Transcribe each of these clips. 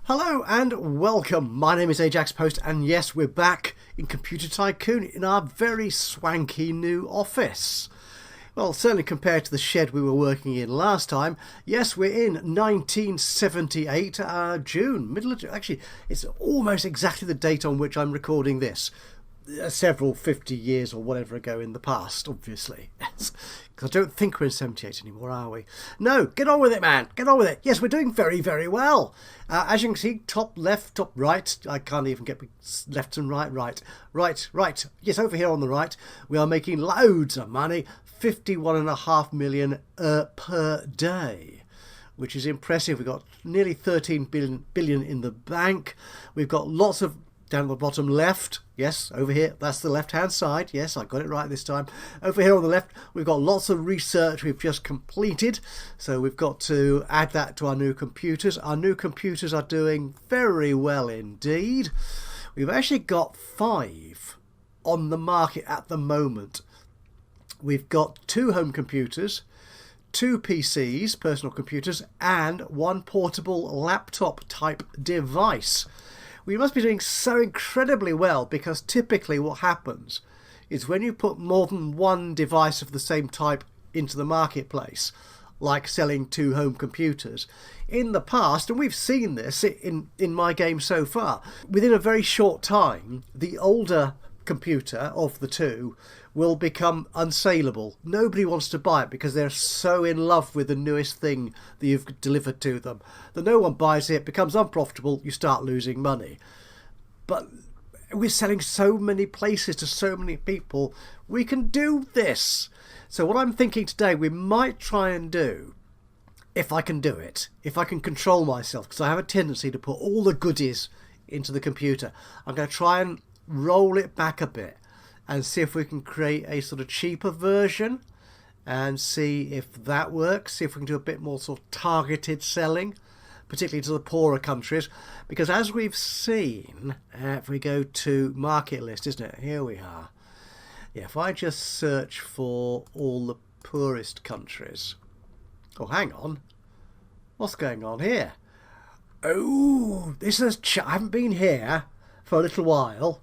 Hello and welcome. My name is Ajaxpost, and yes, we're back in Computer Tycoon in our very swanky new office. Well, certainly compared to the shed we were working in last time. Yes, we're in 1978, June, middle of June. Actually, it's almost exactly the date on which I'm recording this. Several 50 years or whatever ago in the past, obviously. Because I don't think we're in 78 anymore, are we? No, get on with it, man. Get on with it. Yes, we're doing very, very well. As you can see, top left, top right. I can't even get left and right. Right. Yes, over here on the right, we are making loads of money. 51.5 million per day, which is impressive. We've got nearly 13 billion in the bank. We've got lots of, down at the bottom left, yes, over here, that's the left-hand side. Yes, I got it right this time. Over here on the left, we've got lots of research we've just completed. So we've got to add that to our new computers. Our new computers are doing very well indeed. We've actually got 5 on the market at the moment. We've got 2 home computers, 2 PCs, personal computers, and 1 portable laptop type device. We must be doing so incredibly well, because typically what happens is when you put more than 1 device of the same type into the marketplace, like selling 2 home computers, in the past, and we've seen this in my game so far, within a very short time, the older computer of the 2 will become unsaleable. Nobody wants to buy it because they're so in love with the newest thing that you've delivered to them that no one buys it, becomes unprofitable, you start losing money. But we're selling so many places to so many people, we can do this. So what I'm thinking today we might try and do, if I can do it, if I can control myself, because I have a tendency to put all the goodies into the computer, I'm going to try and roll it back a bit and see if we can create a sort of cheaper version and see if that works, see if we can do a bit more sort of targeted selling, particularly to the poorer countries, because as we've seen, if we go to market list, isn't it? Here we are. Yeah, if I just search for all the poorest countries. Oh, hang on. What's going on here? Oh, this is, I haven't been here for a little while.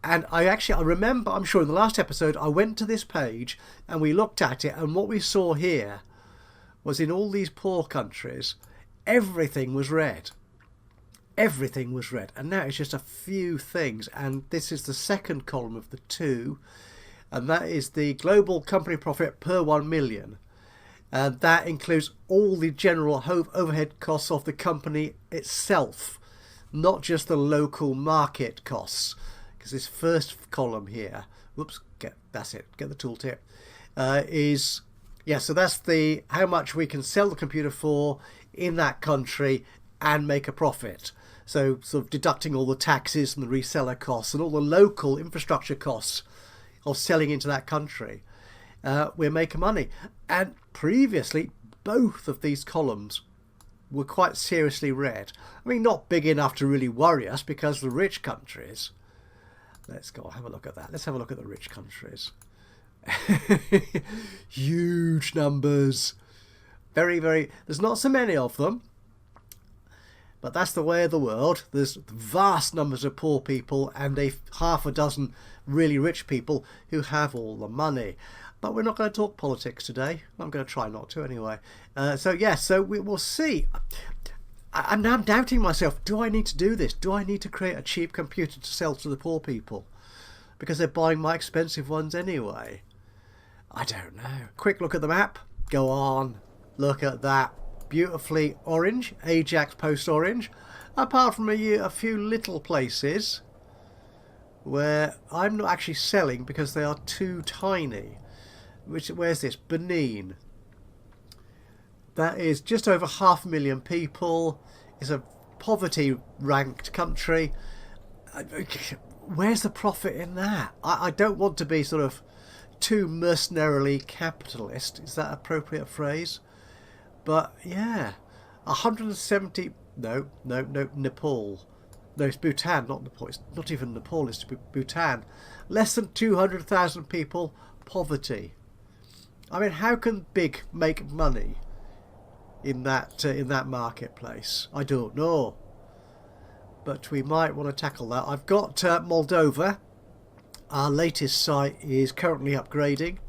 And I remember, I'm sure in the last episode, I went to this page and we looked at it, and what we saw here was in all these poor countries, everything was red. Everything was red. And now it's just a few things. And this is the second column of the 2. And that is the global company profit per 1 million. And that includes all the general overhead costs of the company itself, not just the local market costs. Because this first column here, whoops, that's it, get the tooltip, so that's the how much we can sell the computer for in that country and make a profit. So sort of deducting all the taxes and the reseller costs and all the local infrastructure costs of selling into that country, we're making money. And previously, both of these columns were quite seriously red. I mean, not big enough to really worry us, because the rich countries... Let's go have a look at that. Let's have a look at the rich countries. Huge numbers. Very, very... There's not so many of them. But that's the way of the world. There's vast numbers of poor people and half a dozen really rich people who have all the money. But we're not going to talk politics today. I'm going to try not to anyway. So we will see. I'm now doubting myself. Do I need to do this? Do I need to create a cheap computer to sell to the poor people? Because they're buying my expensive ones anyway. I don't know. Quick look at the map. Go on. Look at that. Beautifully orange. Ajaxpost orange. Apart from a few little places where I'm not actually selling because they are too tiny. Where's this? Benin. That is just over 500,000 people. It's a poverty-ranked country. Where's the profit in that? I don't want to be sort of too mercenarily capitalist. Is that an appropriate phrase? But yeah, 170... No, Nepal. No, it's Bhutan, not Nepal. It's not even Nepal, it's Bhutan. Less than 200,000 people, poverty. I mean, how can big make money in that marketplace? I don't know. but we might want to tackle that. I've got Moldova. Our latest site is currently upgrading,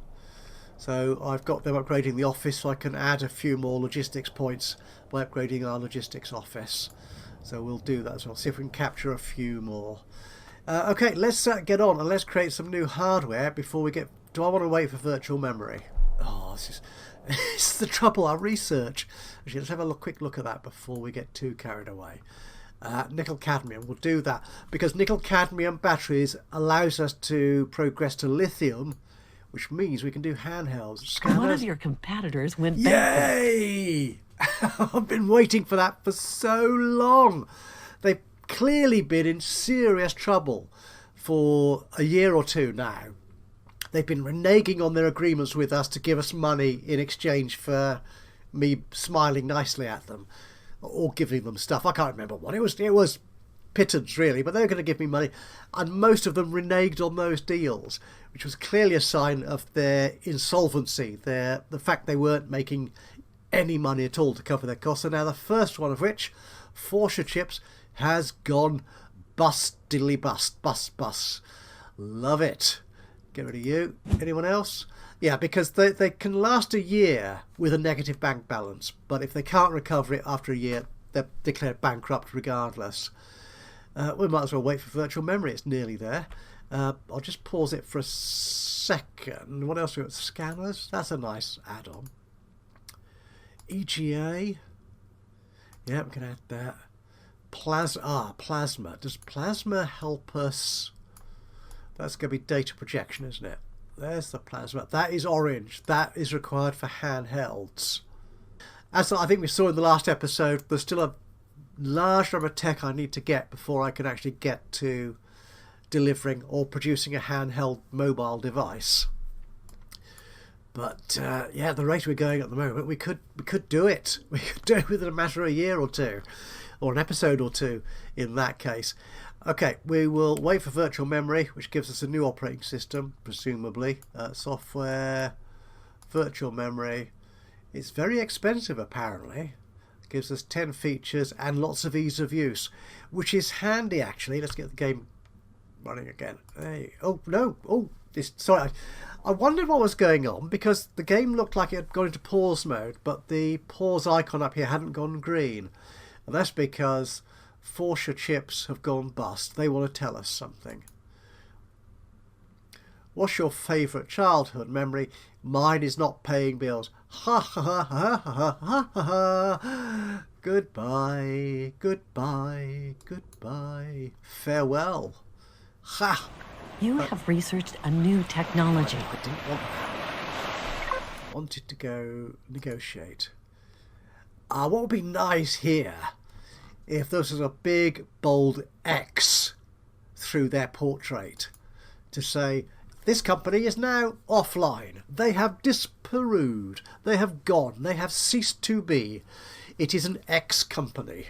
so I've got them upgrading the office, so I can add a few more logistics points by upgrading our logistics office. So we'll do that as well, see if we can capture a few more. Okay, let's get on and let's create some new hardware before we get... Do I want to wait for virtual memory? Oh, this is the trouble, our research. Actually, let's have a quick look at that before we get too carried away. Nickel cadmium, we'll do that because nickel cadmium batteries allows us to progress to lithium, which means we can do handhelds. Scanners. One of your competitors went bankrupt. Yay! I've been waiting for that for so long. They've clearly been in serious trouble for a year or two now. They've been reneging on their agreements with us to give us money in exchange for me smiling nicely at them or giving them stuff. I can't remember what it was pittance really, but they were going to give me money, and most of them reneged on those deals, which was clearly a sign of their insolvency, the fact they weren't making any money at all to cover their costs. And now the first one of which, Forsha Chips, has gone bust diddly bust. Love it. Get rid of you. Anyone else? Yeah, because they can last a year with a negative bank balance, but if they can't recover it after a year, they're declared bankrupt regardless. We might as well wait for virtual memory. It's nearly there. I'll just pause it for a second. What else we got? Scanners. That's a nice add-on. EGA. Yeah, we can add that. Plasma. Does plasma help us? That's going to be data projection, isn't it? There's the plasma. That is orange. That is required for handhelds. As I think we saw in the last episode, there's still a large number of tech I need to get before I can actually get to delivering or producing a handheld mobile device. But yeah, the rate we're going at the moment, we could do it. We could do it within a matter of a year or two, or an episode or two in that case. Okay, we will wait for virtual memory, which gives us a new operating system, presumably. Software, virtual memory. It's very expensive, apparently. It gives us 10 features and lots of ease of use, which is handy, actually. Let's get the game running again. Hey, oh, no. Oh, sorry. I wondered what was going on, because the game looked like it had gone into pause mode, but the pause icon up here hadn't gone green. And that's because Forsha Chips have gone bust. They want to tell us something. What's your favourite childhood memory? Mine is not paying bills. Ha ha ha ha ha ha ha ha. Goodbye, goodbye, goodbye. Farewell. Ha! You have researched a new technology. I didn't want that. I wanted to go negotiate. What would be nice here if this was a big bold X through their portrait to say, this company is now offline. They have disparooed. They have gone. They have ceased to be. It is an X company.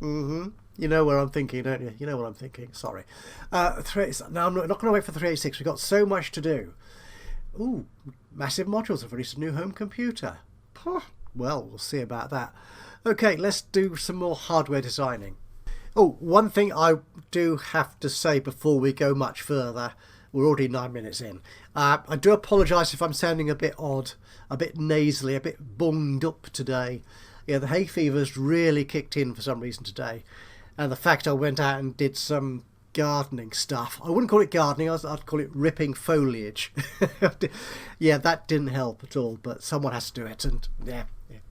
You know where I'm thinking, don't you? You know what I'm thinking. Sorry. Now, I'm not going to wait for 386. We've got so much to do. Ooh, Massive Modules have released a new home computer. Well, we'll see about that. Okay, let's do some more hardware designing. Oh, one thing I do have to say before we go much further. We're already 9 minutes in. I do apologise if I'm sounding a bit odd, a bit nasally, a bit bunged up today. Yeah, the hay fever's really kicked in for some reason today. And the fact I went out and did some gardening stuff. I wouldn't call it gardening, I'd call it ripping foliage. Yeah, that didn't help at all, but someone has to do it, and yeah,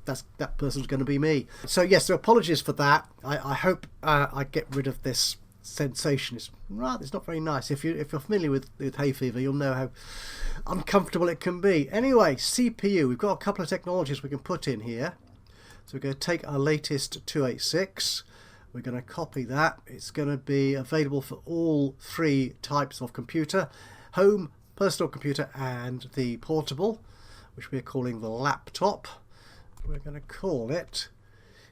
that person's going to be me. So yes, so apologies for that. I hope I get rid of this sensation. It's not very nice. If you're familiar with hay fever, you'll know how uncomfortable it can be. Anyway, CPU. We've got a couple of technologies we can put in here. So we're going to take our latest 286. We're going to copy that. It's going to be available for all three types of computer: home, personal computer, and the portable, which we're calling the laptop. We're going to call it,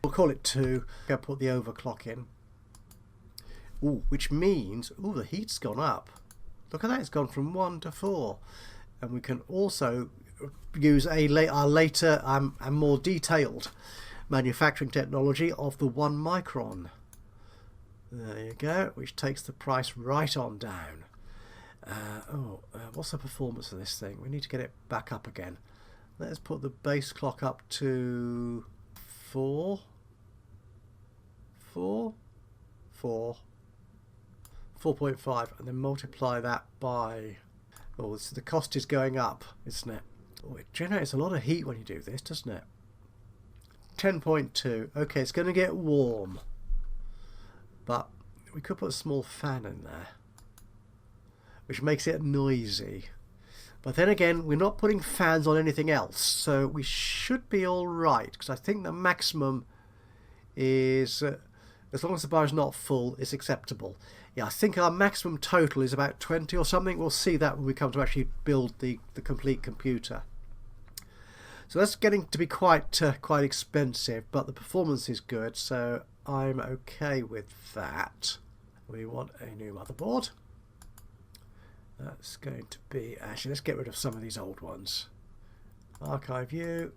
we'll call it 2. We're going to put the overclock in. Ooh, which means, ooh, the heat's gone up. Look at that, it's gone from 1 to 4. And we can also use our later and more detailed manufacturing technology of the 1 micron. There you go, which takes the price right on down. What's the performance of this thing? We need to get it back up again. Let's put the base clock up to 4.5, and then multiply that by... Oh, the cost is going up, isn't it? Oh, it generates a lot of heat when you do this, doesn't it? 10.2. Okay, it's going to get warm. But we could put a small fan in there, which makes it noisy. But then again, we're not putting fans on anything else, so we should be all right, because I think the maximum is, as long as the bar is not full, is acceptable. Yeah, I think our maximum total is about 20 or something. We'll see that when we come to actually build the complete computer. So that's getting to be quite expensive, but the performance is good, so I'm okay with that. We want a new motherboard. That's going to be... Actually, let's get rid of some of these old ones. Archive you.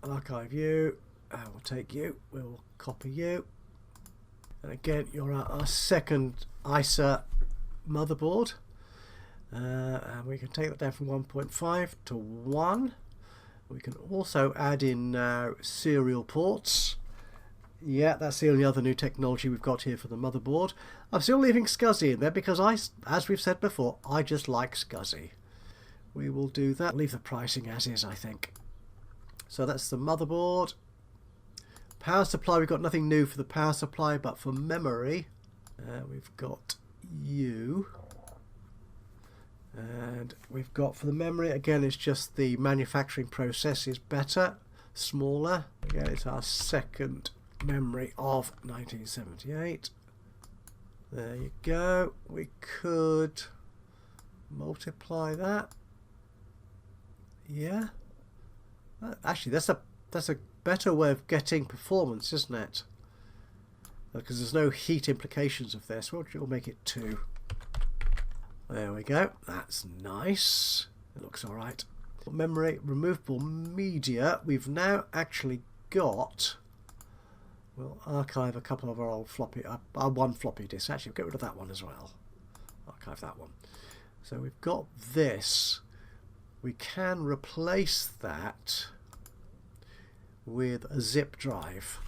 Archive you. We'll take you. We'll copy you. And again, you're our second ISA motherboard. And we can take that down from 1.5 to 1. We can also add in now serial ports. Yeah, that's the only other new technology we've got here for the motherboard. I'm still leaving SCSI in there because as we've said before, I just like SCSI. We will do that. Leave the pricing as is, I think. So that's the motherboard. Power supply, we've got nothing new for the power supply, but for memory, we've got you. And we've got for the memory, again, it's just the manufacturing process is better, smaller. Again, it's our second memory of 1978. There you go. We could multiply that. Yeah. Actually, that's a better way of getting performance, isn't it? Because there's no heat implications of this. We'll make it 2. There we go. That's nice. It looks all right. Memory, removable media. We've now actually got... We'll archive a couple of our old floppy... Our one floppy disk. Actually, we'll get rid of that one as well. Archive that one. So we've got this. We can replace that with a zip drive.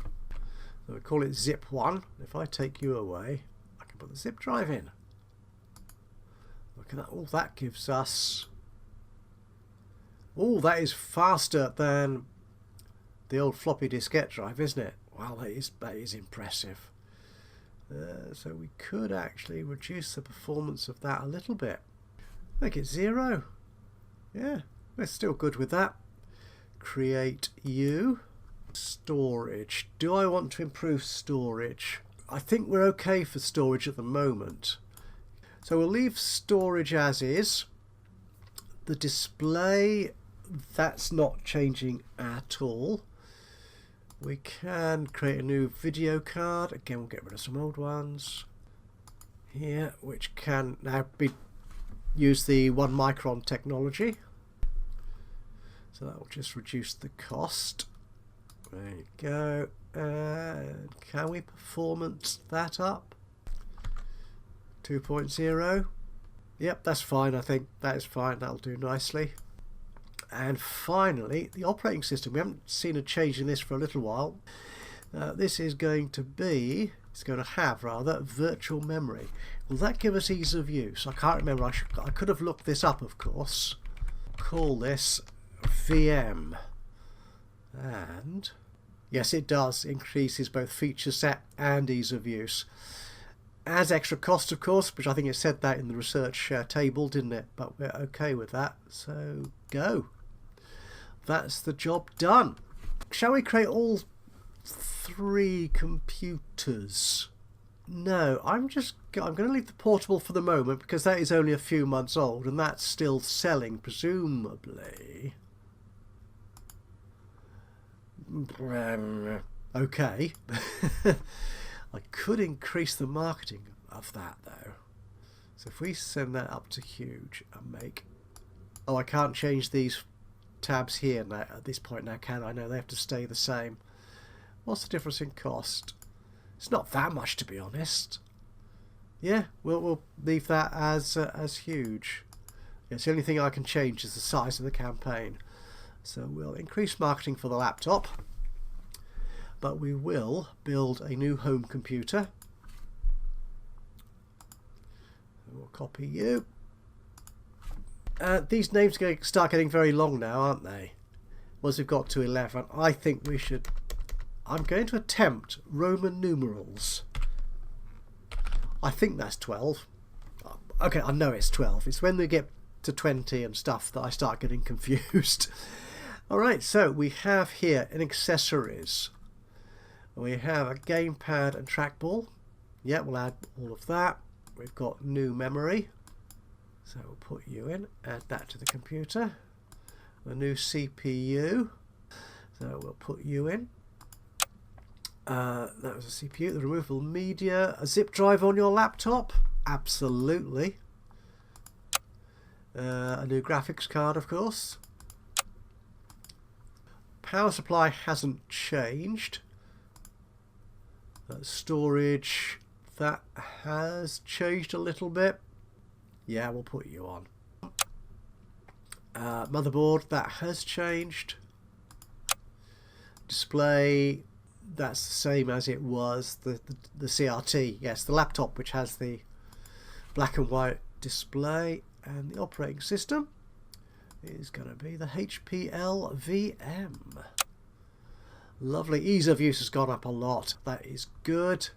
So we call it zip 1. If I take you away, I can put the zip drive in. Look at that. Oh, that gives us... Oh, that is faster than the old floppy diskette drive, isn't it? Wow, that is impressive. So we could actually reduce the performance of that a little bit. Make it 0. Yeah, we're still good with that. Create you. Storage. Do I want to improve storage? I think we're okay for storage at the moment. So we'll leave storage as is. The display, that's not changing at all. We can create a new video card. Again, we'll get rid of some old ones here, which can now use the 1 micron technology. So that will just reduce the cost. There you go. And can we performance that up? 2.0. Yep, that's fine. I think that is fine. That'll do nicely. And finally, the operating system. We haven't seen a change in this for a little while. This is going to be, it's going to have rather, virtual memory. Will that give us ease of use? I can't remember. I could have looked this up, of course. Call this VM. And yes, it does. Increases both feature set and ease of use. Adds extra cost, of course, which I think it said that in the research table, didn't it? But we're okay with that. So go. That's the job done. Shall we create all 3 computers? No, I'm going to leave the portable for the moment because that is only a few months old and that's still selling, presumably. Okay. I could increase the marketing of that though. So if we send that up to huge and make... Oh, I can't change these tabs here now, at this point now, can I? No, they have to stay the same. What's the difference in cost? It's not that much, to be honest. Yeah, we'll leave that as huge. It's the only thing I can change is the size of the campaign. So we'll increase marketing for the laptop, but we will build a new home computer. We'll copy you. These names are going to start getting very long now, aren't they? Once we've got to 11, I think we should... I'm going to attempt Roman numerals. I think that's 12. Okay, I know it's 12. It's when we get to 20 and stuff that I start getting confused. Alright, so we have here in accessories. We have a gamepad and trackball. Yeah, we'll add all of that. We've got new memory. So we'll put you in, add that to the computer. The new CPU. So we'll put you in. That was a CPU. The removable media. A zip drive on your laptop. Absolutely. A new graphics card, of course. Power supply hasn't changed. Storage, that has changed a little bit. Yeah, we'll put you on. Motherboard, that has changed. Display, that's the same as it was. The CRT, yes, the laptop which has the black and white display. And the operating system is going to be the HPL VM. Lovely. Ease of use has gone up a lot. That is good.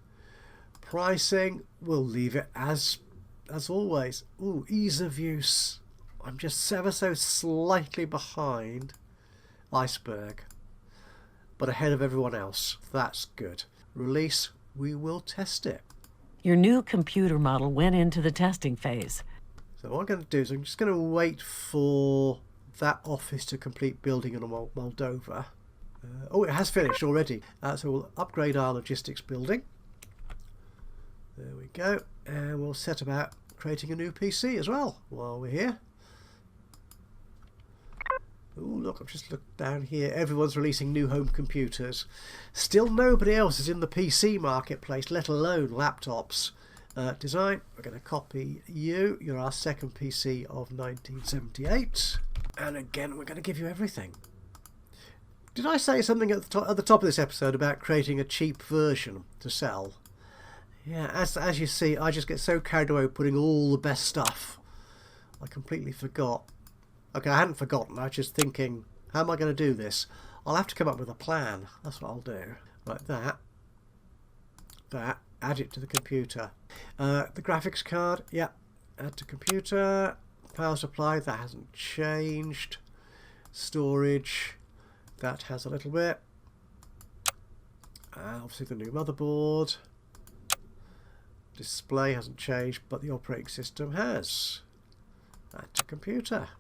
Pricing, we'll leave it as always. Ooh, ease of use. I'm just ever so slightly behind Iceberg, but ahead of everyone else. That's good. Release, we will test it. Your new computer model went into the testing phase. So what I'm going to do is I'm just going to wait for that office to complete building in Moldova. Oh, it has finished already. So we'll upgrade our logistics building. There we go. And we'll set about creating a new PC as well while we're here. Oh, look, I've just looked down here. Everyone's releasing new home computers. Still nobody else is in the PC marketplace, let alone laptops. Design, we're going to copy you. You're our second PC of 1978. And again, we're going to give you everything. Did I say something at the top of this episode about creating a cheap version to sell? Yeah, as you see, I just get so carried away putting all the best stuff. I completely forgot. Okay, I hadn't forgotten. I was just thinking, how am I going to do this? I'll have to come up with a plan. That's what I'll do. Like that. That. Add it to the computer. The graphics card, yeah, add to computer. Power supply, that hasn't changed. Storage, that has a little bit. Obviously the new motherboard. Display hasn't changed, but the operating system has. Add to computer.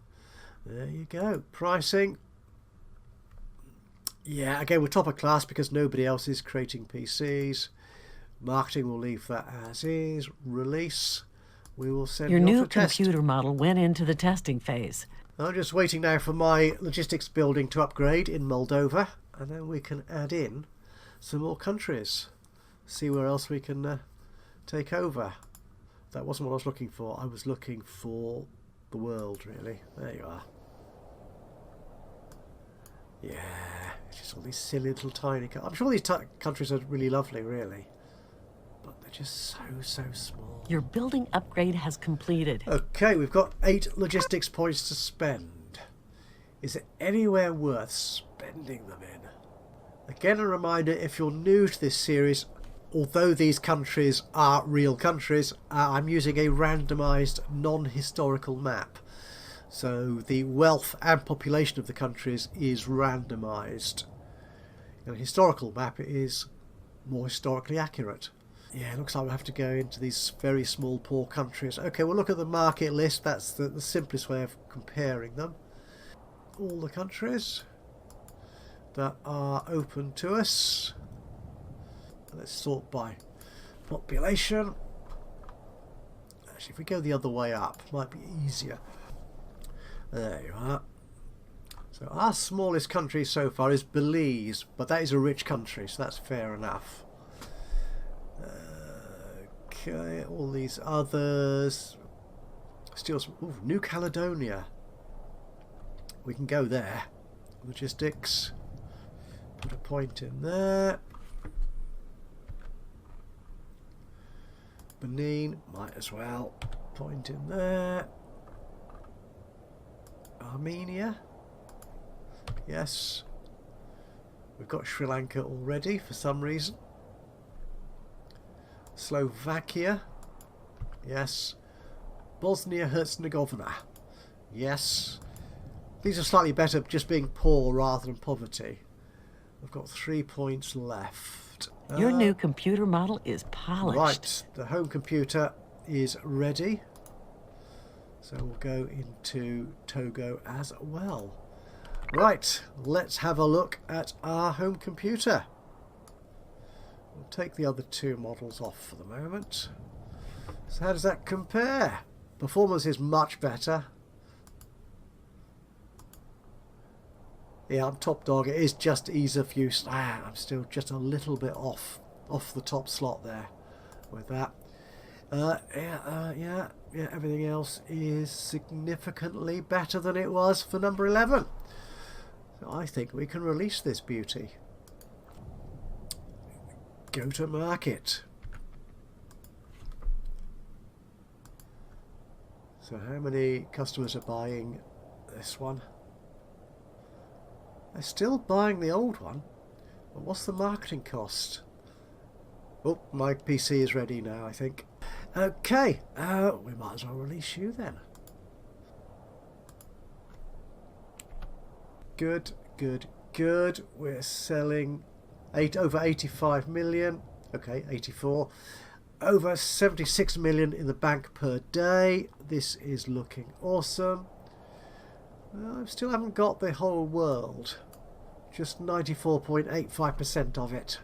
There you go. Pricing. Yeah, again, we're top of class because nobody else is creating PCs. Marketing, will leave that as is. Release, we will send your you new off a test. computer model went into the testing phase. I'm just waiting now for my logistics building to upgrade in Moldova, and then we can add in some more countries. See where else we can take over. That wasn't what I was looking for. I was looking for the world, really. There you are. Yeah, it's just all these silly little tiny... I'm sure these countries are really lovely, really. But they're just so small. Your building upgrade has completed. Okay, we've got 8 logistics points to spend. Is it anywhere worth spending them in? Again, a reminder, if you're new to this series, although these countries are real countries, I'm using a randomised non-historical map. So the wealth and population of the countries is randomised. In a historical map, it is more historically accurate. Yeah, it looks like we'll have to go into these very small, poor countries. Okay, we'll look at the market list. That's the simplest way of comparing them. All the countries that are open to us. Let's sort by population. Actually, if we go the other way up, it might be easier. There you are. So our smallest country so far is Belize, but that is a rich country, so that's fair enough. Okay, all these others. Still some. Ooh, New Caledonia. We can go there. Logistics. Put a point in there. Benin, might as well. Point in there. Armenia. Yes. We've got Sri Lanka already for some reason. Slovakia. Yes. Bosnia-Herzegovina. Yes. These are slightly better just being poor rather than poverty. We've got 3 points left. Your new computer model is polished. Right, the home computer is ready. So we'll go into Togo as well. Right, let's have a look at our home computer. We'll take the other two models off for the moment. So how does that compare? Performance is much better. Yeah, I'm top dog. It is just ease of use. I'm still just a little bit off the top slot there with that. Yeah, everything else is significantly better than it was for number 11. So I think we can release this beauty. Go to market. So how many customers are buying this one? They're still buying the old one. But what's the marketing cost? Oh, my PC is ready now, I think. Okay, we might as well release you then. Good. We're selling over 85 million. Okay, 84. Over 76 million in the bank per day. This is looking awesome. I still haven't got the whole world. Just 94.85% of it.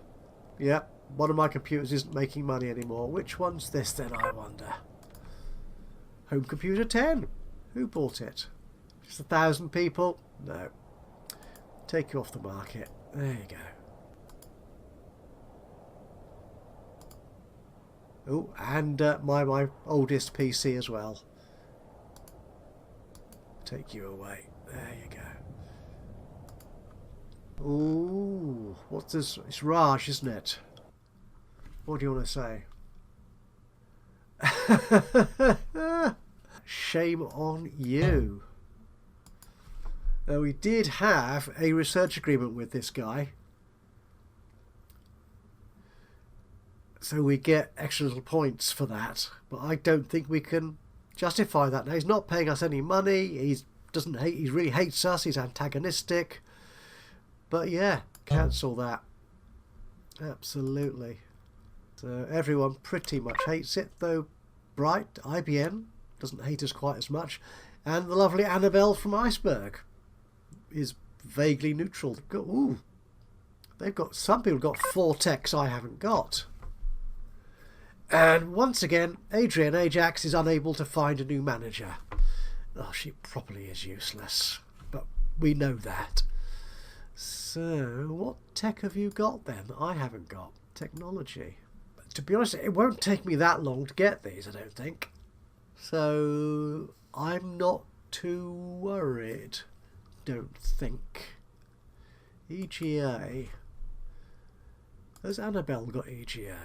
Yep, one of my computers isn't making money anymore. Which one's this then, I wonder? Home computer 10. Who bought it? Just 1,000 people? No. Take you off the market. There you go. Oh, and my oldest PC as well. Take you away. There you go. Ooh, what's this? It's Raj, isn't it? What do you want to say? Shame on you. Now, we did have a research agreement with this guy. So we get extra little points for that. But I don't think we can justify that. Now, he's not paying us any money. He really hates us. He's antagonistic. But yeah, cancel that. Absolutely. So everyone pretty much hates it, though Bright, IBM, doesn't hate us quite as much. And the lovely Annabelle from Iceberg is vaguely neutral. Ooh, some people got 4 techs I haven't got. And once again, Adrian Ajax is unable to find a new manager. Oh, she probably is useless, but we know that. So, what tech have you got then? I haven't got technology. But to be honest, it won't take me that long to get these, I don't think. So, I'm not too worried. Don't think. EGA. Has Annabelle got EGA?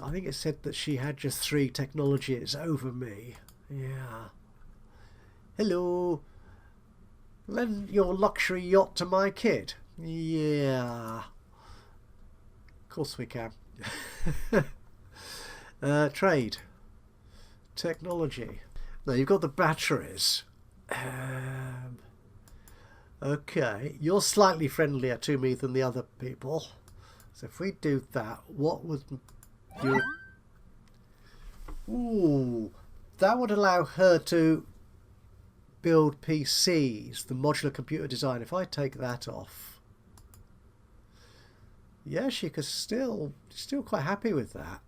I think it said that she had just 3 technologies over me. Yeah. Hello. Lend your luxury yacht to my kid. Yeah. Of course we can. Trade. Technology. Now you've got the batteries. Okay. You're slightly friendlier to me than the other people. So if we do that, what would you... Ooh. That would allow her to build PCs, the modular computer design. If I take that off, yeah, she could still quite happy with that.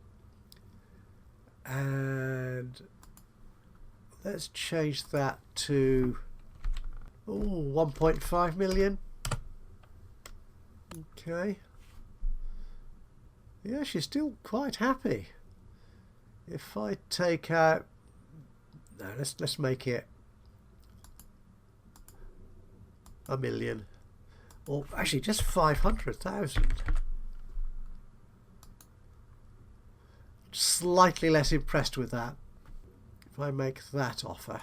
And let's change that to 1.5 million. Okay. Yeah, she's still quite happy. If I take out... No, let's make it 1 million. Or actually just 500,000. Slightly less impressed with that. If I make that offer.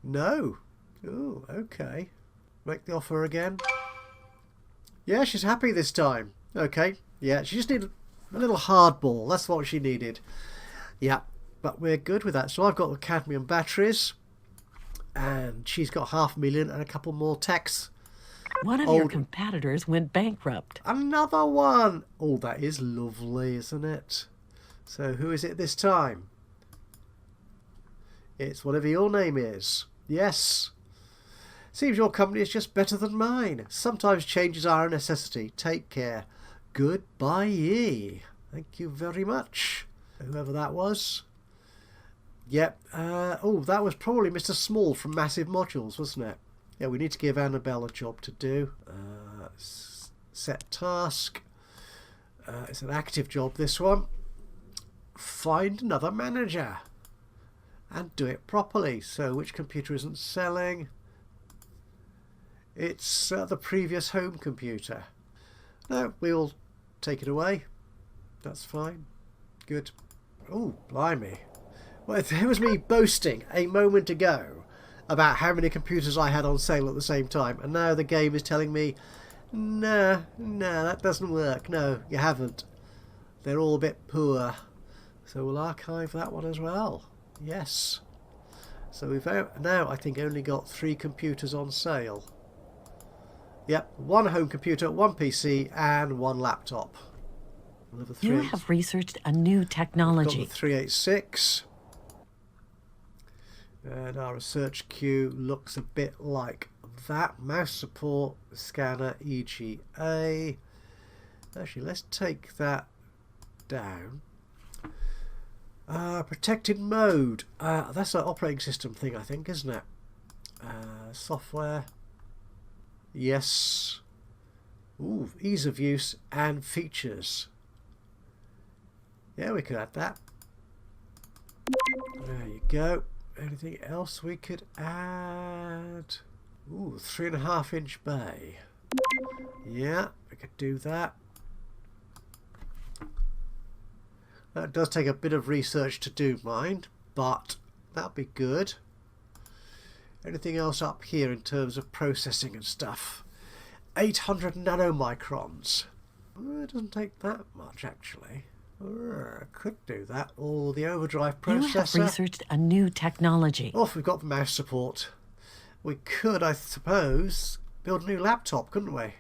No. Oh, okay. Make the offer again. Yeah, she's happy this time. Okay. Yeah, she just needed a little hardball. That's what she needed. Yeah, but we're good with that. So I've got the cadmium batteries. And she's got 500,000 and a couple more techs. One of your competitors went bankrupt. Another one. Oh, that is lovely, isn't it? So who is it this time? It's whatever your name is. Yes. Seems your company is just better than mine. Sometimes changes are a necessity. Take care. Goodbye. Thank you very much. Whoever that was. Yep. Oh, that was probably Mr. Small from Massive Modules, wasn't it? Yeah, we need to give Annabelle a job to do. Set task. It's an active job, this one. Find another manager. And do it properly. So, which computer isn't selling? It's the previous home computer. No, we'll take it away. That's fine. Good. Oh, blimey. Well, there was me boasting a moment ago about how many computers I had on sale at the same time, and now the game is telling me, no, that doesn't work. No, you haven't. They're all a bit poor. So we'll archive that one as well. Yes. So we've now, I think, only got 3 computers on sale. Yep, 1 home computer, 1 PC, and 1 laptop. You have researched a new technology. Got the 386. And our research queue looks a bit like that. Mouse support, scanner, EGA. Actually, let's take that down. Protected mode. That's an operating system thing, I think, isn't it? Software. Yes. Ooh, ease of use and features. Yeah, we could add that. There you go. Anything else we could add? Ooh, 3.5-inch bay. Yeah, we could do that. That does take a bit of research to do, mind, but that'll be good. Anything else up here in terms of processing and stuff? 800 nanomicrons. It doesn't take that much, actually. Could do that. Or the overdrive processor. You have researched a new technology. Oh, we've got the mouse support. We could, I suppose, build a new laptop, couldn't we?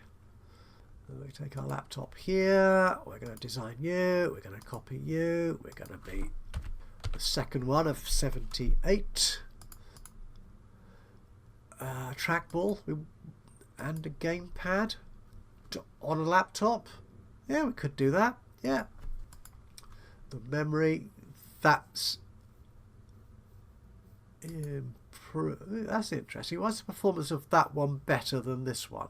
We take our laptop here. We're going to design you. We're going to copy you. We're going to be the second one of 78. Trackball and a gamepad on a laptop. Yeah, we could do that. Yeah. The memory, that's interesting. Why is the performance of that one better than this one?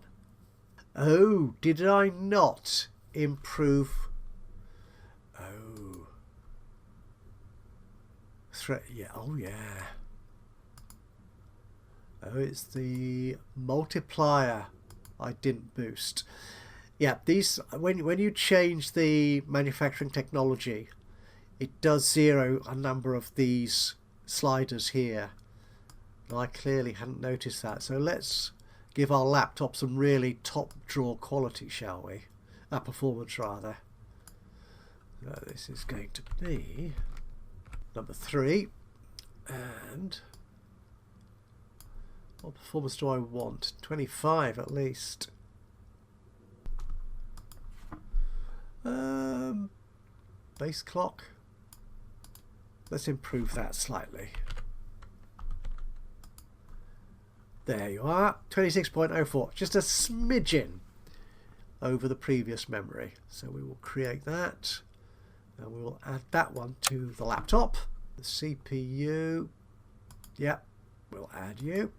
Oh, did I not improve? Oh. Yeah, oh yeah. Oh, it's the multiplier I didn't boost. Yeah, these when you change the manufacturing technology, it does zero a number of these sliders here. And I clearly hadn't noticed that. So let's give our laptop some really top drawer quality, shall we? Performance rather. So this is going to be number 3. And what performance do I want? 25 at least. Base clock. Let's improve that slightly. There you are. 26.04. Just a smidgen over the previous memory. So we will create that. And we will add that one to the laptop. The CPU. Yep. We'll add you.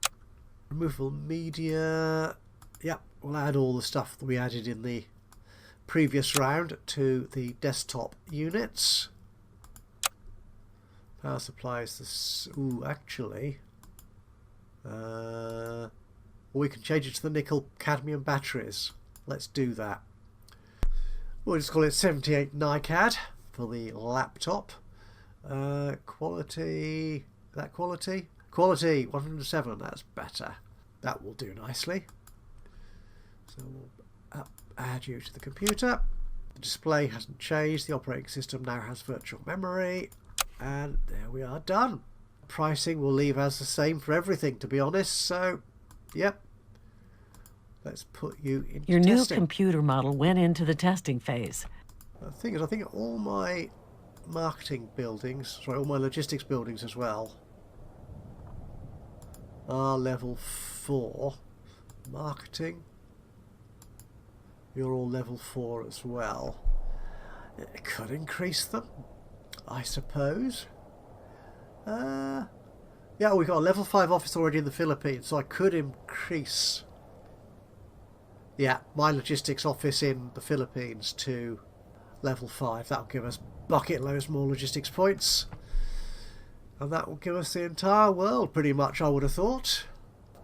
Removable media. Yep. We'll add all the stuff that we added in the previous round to the desktop units. Power supplies this. Ooh, actually, we can change it to the nickel cadmium batteries. Let's do that. We'll just call it 78 NiCad for the laptop. Quality. That quality. Quality 107. That's better. That will do nicely. So we'll add you to the computer. The display hasn't changed. The operating system now has virtual memory. And there we are, done. Pricing we'll leave as the same for everything, to be honest. So, yep. Let's put you into Your new testing. computer model went into the testing phase. The thing is, I think all my marketing buildings, sorry, all my logistics buildings as well, are level 4. Marketing, you're all level 4 as well. It could increase them, I suppose. Yeah, we've got a level 5 office already in the Philippines, so I could increase, yeah, my logistics office in the Philippines to level 5. That'll give us bucket loads more logistics points. And that will give us the entire world, pretty much, I would have thought.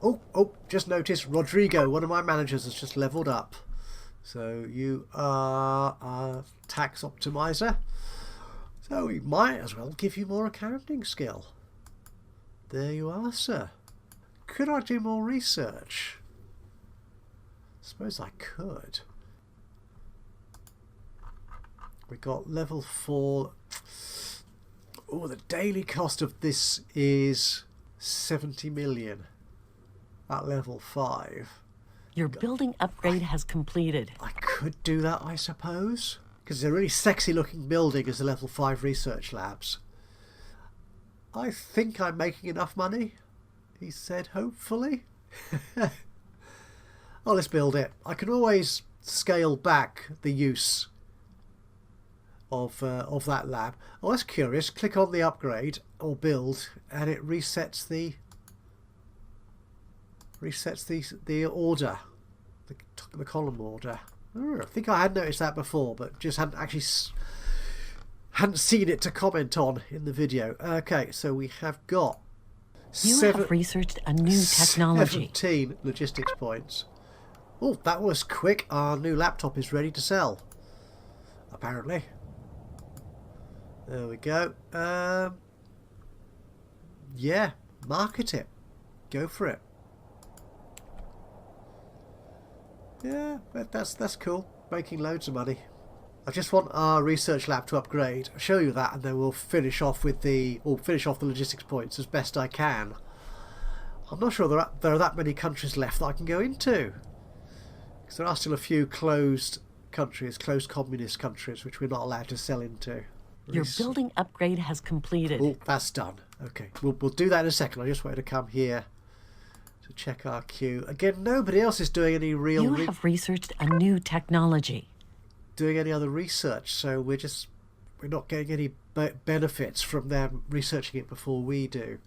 Oh, just noticed Rodrigo, one of my managers, has just leveled up. So you are a tax optimizer. So we might as well give you more accounting skill. There you are, sir. Could I do more research? I suppose I could. We got level 4. Oh, the daily cost of this is 70 million at level 5. Your building upgrade has completed. I could do that, I suppose, because it's a really sexy looking building as the level 5 research labs. I think I'm making enough money, he said, hopefully. Oh, let's build it. I can always scale back the use of that lab. Oh, that's curious. Click on the upgrade or build, and it resets the order, the column order. Oh, I think I had noticed that before, but just hadn't seen it to comment on in the video. Okay, so we have got You have researched a new technology. 17 logistics points. Oh, that was quick. Our new laptop is ready to sell, apparently. There we go. Yeah, market it. Go for it. Yeah, that's cool. Making loads of money. I just want our research lab to upgrade. I'll show you that, and then we'll finish off with the logistics points as best I can. I'm not sure there are that many countries left that I can go into, because there are still a few closed countries, closed communist countries, which we're not allowed to sell into. Your building upgrade has completed. Oh, that's done. Okay, we'll do that in a second. I just wanted to come here to check our queue. Again, nobody else is doing any real... You have researched a new technology. Doing any other research, so we're not getting any benefits from them researching it before we do.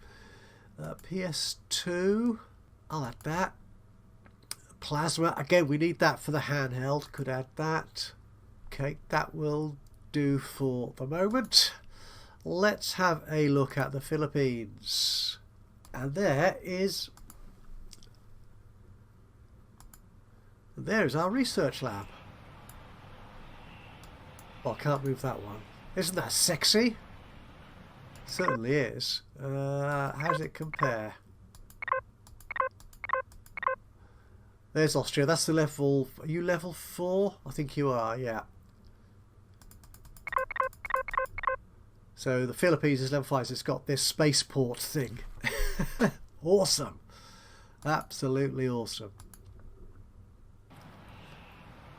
PS2, I'll add that. Plasma, again, we need that for the handheld. Could add that. Okay, that will do for the moment. Let's have a look at the Philippines, and there's our research lab. Oh, I can't move that one. Isn't that sexy? It certainly is. How does it compare? There's Austria. That's the level... Are you level 4? I think you are, yeah. So the Philippines is level 5. So it's got this spaceport thing. Awesome. Absolutely awesome.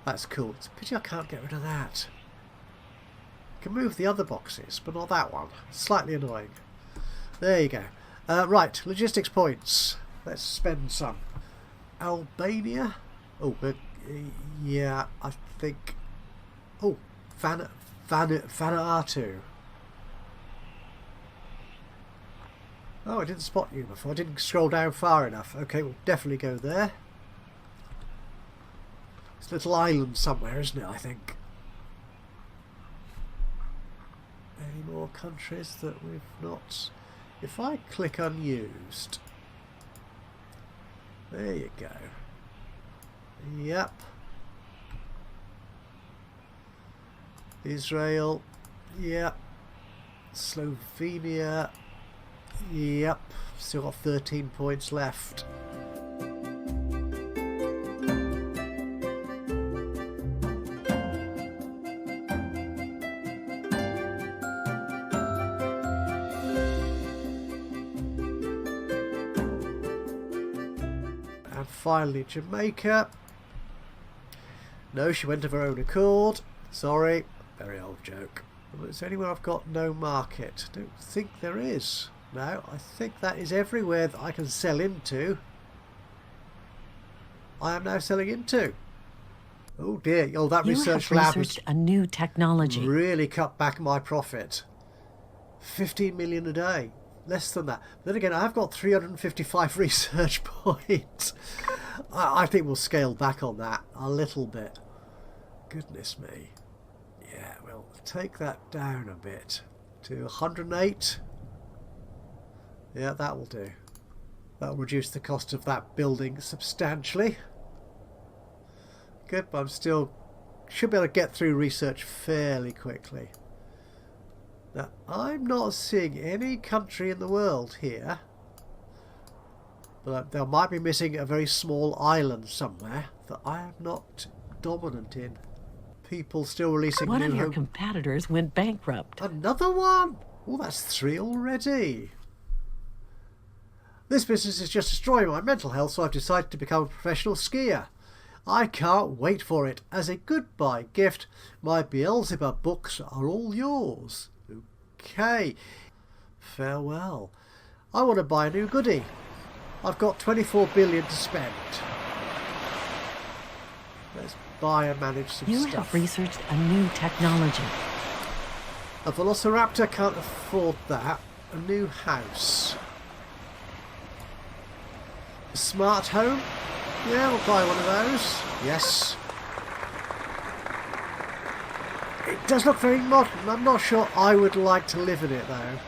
That's cool. It's a pity I can't get rid of that. I can move the other boxes, but not that one. Slightly annoying. There you go. Right, logistics points. Let's spend some. Albania. Oh, but yeah, I think. Oh, Vanuatu. Oh, I didn't spot you before. I didn't scroll down far enough. Okay, we'll definitely go there. It's a little island somewhere, isn't it? I think. Any more countries that we've not... If I click unused... There you go. Yep. Israel. Yep. Slovenia. Yep. Still got 13 points left. And finally Jamaica. No, she went of her own accord. Sorry. Very old joke. Is there anywhere I've got no market? I don't think there is. No, I think that is everywhere that I can sell into. I am now selling into. Oh dear. Oh, that research lab has a new technology. Really cut back my profit. 15 million a day. Less than that. Then again, I've got 355 research points. I think we'll scale back on that a little bit. Goodness me. Yeah, we'll take that down a bit to 108. Yeah, that will do. That will reduce the cost of that building substantially. Good, but I'm still... should be able to get through research fairly quickly. Now, I'm not seeing any country in the world here. But they might be missing a very small island somewhere that I am not dominant in. People still releasing One new of your home... competitors went bankrupt. Another one? Oh, that's 3 already. This business is just destroying my mental health, so I've decided to become a professional skier. I can't wait for it. As a goodbye gift, my Beelzebub books are all yours. Okay. Farewell. I want to buy a new goodie. I've got 24 billion to spend. Let's buy and manage some You stuff. have researched a new technology. A Velociraptor can't afford that. A new house. A smart home? Yeah, we'll buy one of those. Yes. It does look very modern. I'm not sure I would like to live in it though.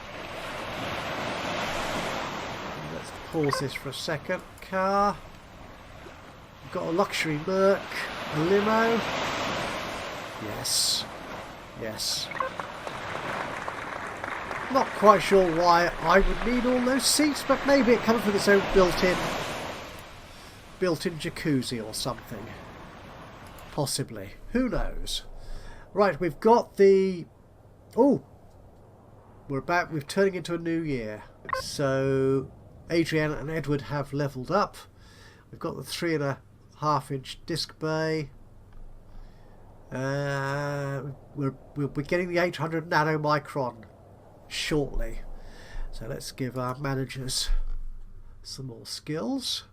Let's pause this for a second. Car. We've got a luxury Merc. A limo. Yes. Yes. Not quite sure why I would need all those seats, but maybe it comes with its own built-in jacuzzi or something. Possibly. Who knows? Right, we've got the... Oh! We're turning into a new year. So, Adrienne and Edward have levelled up. We've got the 3.5-inch disc bay. We're getting the 800 nanomicron shortly. So let's give our managers some more skills.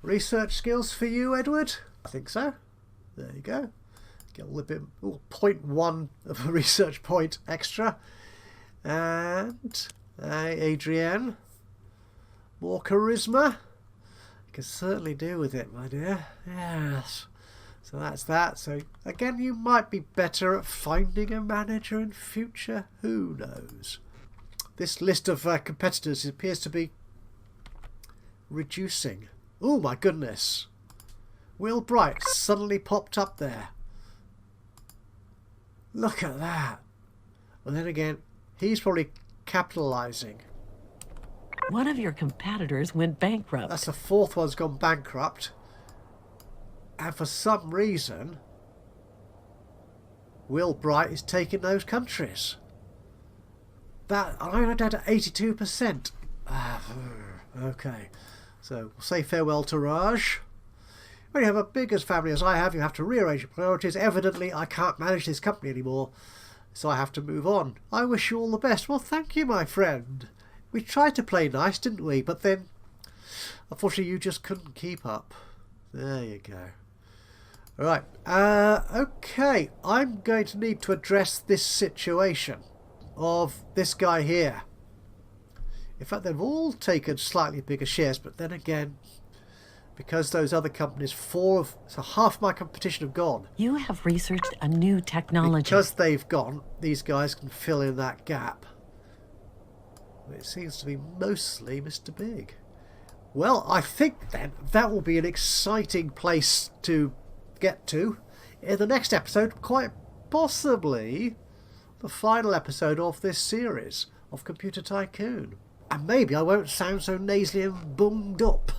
Research skills for you, Edward? I think so. There you go. Get a little bit, 0.1 of a research point extra. And Adrienne, more charisma. You can certainly do with it, my dear. Yes. So that's that. So again, you might be better at finding a manager in future. Who knows? This list of competitors appears to be reducing. Oh my goodness. Will Bright suddenly popped up there. Look at that. Well, then again, he's probably capitalising. One of your competitors went bankrupt. That's the 4th one's gone bankrupt. And for some reason, Will Bright is taking those countries. That I'm down to 82%. Okay. So we'll say farewell to Raj. When you have a big as family as I have, you have to rearrange your priorities. Evidently, I can't manage this company anymore, so I have to move on. I wish you all the best. Well, thank you, my friend. We tried to play nice, didn't we? But then, unfortunately, you just couldn't keep up. There you go. All right. Okay. I'm going to need to address this situation of this guy here. In fact, they've all taken slightly bigger shares, but then again, because those other companies, so half my competition have gone. You have researched a new technology. Because they've gone, these guys can fill in that gap. It seems to be mostly Mr. Big. Well, I think then that will be an exciting place to get to in the next episode, quite possibly the final episode of this series of Computer Tycoon. And maybe I won't sound so nasally and bunged up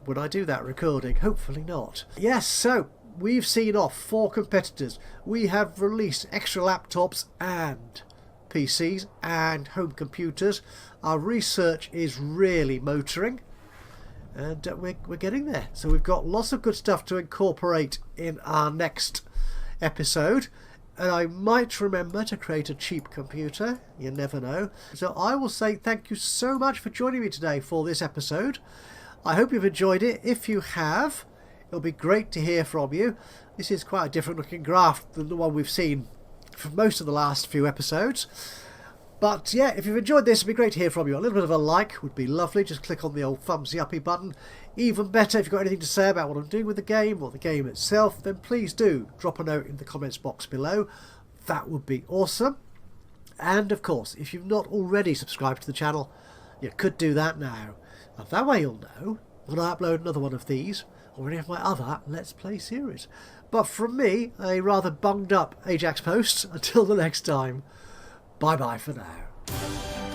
when I do that recording. Hopefully not. Yes, so we've seen off 4 competitors. We have released extra laptops and PCs and home computers. Our research is really motoring, and we're getting there. So we've got lots of good stuff to incorporate in our next episode. And I might remember to create a cheap computer. You never know. So I will say thank you so much for joining me today for this episode. I hope you've enjoyed it. If you have, it'll be great to hear from you. This is quite a different looking graph than the one we've seen for most of the last few episodes. But yeah, if you've enjoyed this, it'd be great to hear from you. A little bit of a like would be lovely. Just click on the old thumbsy uppy button. Even better, if you've got anything to say about what I'm doing with the game or the game itself, then please do drop a note in the comments box below. That would be awesome. And of course, if you've not already subscribed to the channel, you could do that now. And that way you'll know when I upload another one of these or any of my other Let's Play series. But from me, a rather bunged up Ajaxpost, until the next time, bye bye for now.